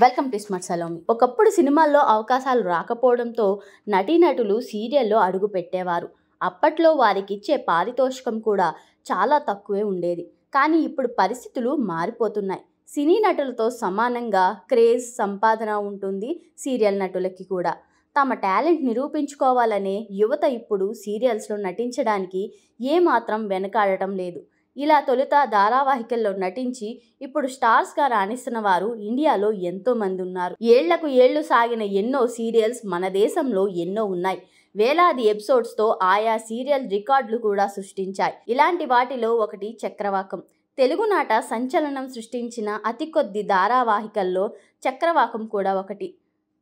Welcome to smart Salomi. ఒకప్పుడు సినిమాల్లో అవకాశాలు రాకపోవడంతో నటీనటులు సీరియల్లో అడుగు పెట్టేవారు. అప్పట్లో వారికిచ్చే పారితోషికం కూడా చాలా తక్కువే ఉండేది. కానీ ఇప్పుడు పరిస్థితులు మారిపోతున్నాయి. సినీ నటులతో సమానంగా క్రేజ్, సంపాదన ఉంటుంది సీరియల్ నటులకి కూడా. తమ టాలెంట్ నిరూపించుకోవాలనే యువత ఇప్పుడు సీరియల్స్లో నటించడానికి ఏమాత్రం వెనకాడటం లేదు. ఇలా తొలుత ధారావాహికల్లో నటించి ఇప్పుడు స్టార్స్గా రాణిస్తున్న వారు ఇండియాలో ఎంతోమంది ఉన్నారు. ఏళ్లకు ఏళ్లు సాగిన ఎన్నో సీరియల్స్ మన దేశంలో ఎన్నో ఉన్నాయి. వేలాది ఎపిసోడ్స్తో ఆయా సీరియల్ రికార్డులు కూడా సృష్టించాయి. ఇలాంటి వాటిలో ఒకటి చక్రవాకం. తెలుగునాట సంచలనం సృష్టించిన అతి కొద్ది ధారావాహికల్లో చక్రవాకం కూడా ఒకటి.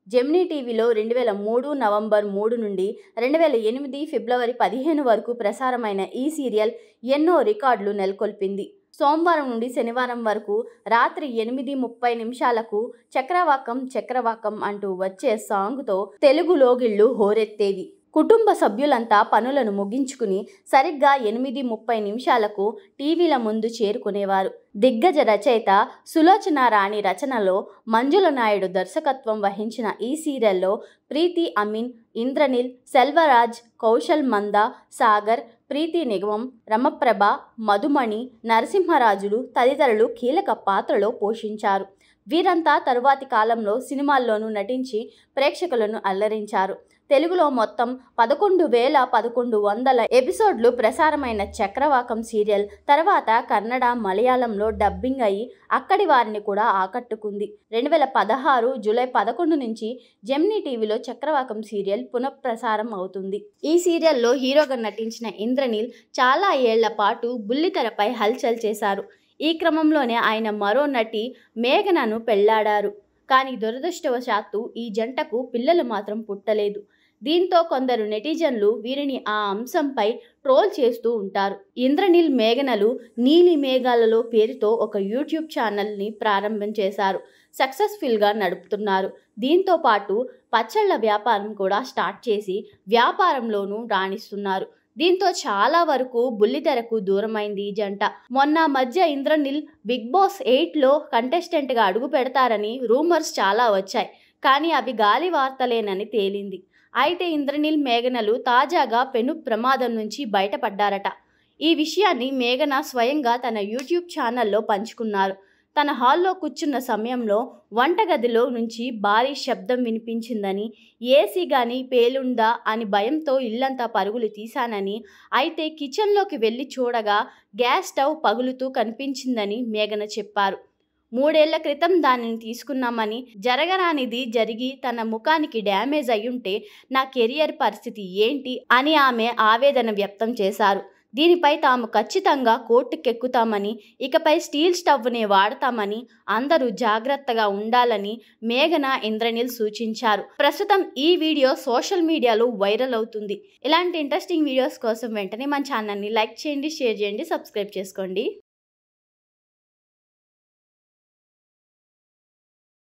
జెమినీ టీవీలో 2003 నవంబర్ 3 నుండి 2008 ఫిబ్రవరి 15 వరకు ప్రసారమైన ఈ సీరియల్ ఎన్నో రికార్డులు నెలకొల్పింది. సోమవారం నుండి శనివారం వరకు రాత్రి 8:30 చక్రవాకం చక్రవాకం అంటూ వచ్చే సాంగ్తో తెలుగు లోగిళ్లు హోరెత్తేవి. కుటుంబ సభ్యులంతా పనులను ముగించుకుని సరిగ్గా 8:30 టీవీల ముందు చేరుకునేవారు. దిగ్గజ రచయిత సులోచన రాణి రచనలో మంజుల నాయుడు దర్శకత్వం వహించిన ఈ సీరియల్లో ప్రీతి అమీన్, ఇంద్రనీల్, సెల్వరాజ్, కౌశల్ మంద, సాగర్, ప్రీతి నిగమం, రమప్రభ, మధుమణి, నరసింహరాజులు తదితరులు కీలక పాత్రలో పోషించారు. వీరంతా తరువాతి కాలంలో సినిమాల్లోనూ నటించి ప్రేక్షకులను అల్లరించారు. తెలుగులో మొత్తం 11,1100 ఎపిసోడ్లు ప్రసారమైన చక్రవాకం సీరియల్ తర్వాత కన్నడ, మలయాళంలో డబ్బింగ్ అయి అక్కడి వారిని కూడా ఆకట్టుకుంది. 2016 జూలై 11 నుంచి జెమినీ టీవీలో చక్రవాకం సీరియల్ పునఃప్రసారం అవుతుంది. ఈ సీరియల్లో హీరోగా నటించిన ఇంద్రనీల్ చాలా ఏళ్ల పాటు బుల్లితెరపై హల్చల్ చేశారు. ఈ క్రమంలోనే ఆయన మరో నటి మేఘనను పెళ్లాడారు. కానీ దురదృష్టవశాత్తు ఈ జంటకు పిల్లలు మాత్రం పుట్టలేదు. దీంతో కొందరు నెటిజన్లు వీరిని ఆ అంశంపై ట్రోల్ చేస్తూ ఉంటారు. ఇంద్రనీల్, మేఘనలు నీలి మేఘాలలో పేరుతో ఒక యూట్యూబ్ ఛానల్ని ప్రారంభం చేశారు. సక్సెస్ఫుల్గా నడుపుతున్నారు. దీంతో పాటు పచ్చళ్ల వ్యాపారం కూడా స్టార్ట్ చేసి వ్యాపారంలోనూ రాణిస్తున్నారు. దీంతో చాలా వరకు బుల్లితెరకు దూరమైంది ఈ జంట. మొన్న మధ్య ఇంద్రనీల్ బిగ్ బాస్ 8లో కంటెస్టెంట్గా అడుగు పెడతారని రూమర్స్ చాలా వచ్చాయి. కానీ అవి గాలి వార్తలేనని తేలింది. అయితే ఇంద్రనీల్, మేఘనలు తాజాగా పెను ప్రమాదం నుంచి బయటపడ్డారట. ఈ విషయాన్ని మేఘన స్వయంగా తన యూట్యూబ్ ఛానల్లో పంచుకున్నారు. తన హాల్లో కూర్చున్న సమయంలో వంటగదిలో నుంచి భారీ శబ్దం వినిపించిందని, ఏసీ గాని పేలుందా అని భయంతో ఇల్లంతా పరుగులు తీశానని, అయితే కిచెన్లోకి వెళ్ళి చూడగా గ్యాస్ స్టవ్ పగులుతూ కనిపించిందని మేఘన చెప్పారు. 3 ఏళ్ల క్రితం దానిని తీసుకున్నామని, జరగరానిది జరిగి తన ముఖానికి డ్యామేజ్ అయ్యుంటే నా కెరియర్ పరిస్థితి ఏంటి అని ఆమె ఆవేదన వ్యక్తం చేశారు. దీనిపై తాము ఖచ్చితంగా కోర్టుకెక్కుతామని, ఇకపై స్టీల్ స్టవ్నే వాడతామని, అందరూ జాగ్రత్తగా ఉండాలని మేఘన, ఇంద్రనీల్ సూచించారు. ప్రస్తుతం ఈ వీడియో సోషల్ మీడియాలో వైరల్ అవుతుంది. ఇలాంటి ఇంట్రెస్టింగ్ వీడియోస్ కోసం వెంటనే మన ఛానల్ని లైక్ చేయండి, షేర్ చేయండి, సబ్స్క్రైబ్ చేసుకోండి.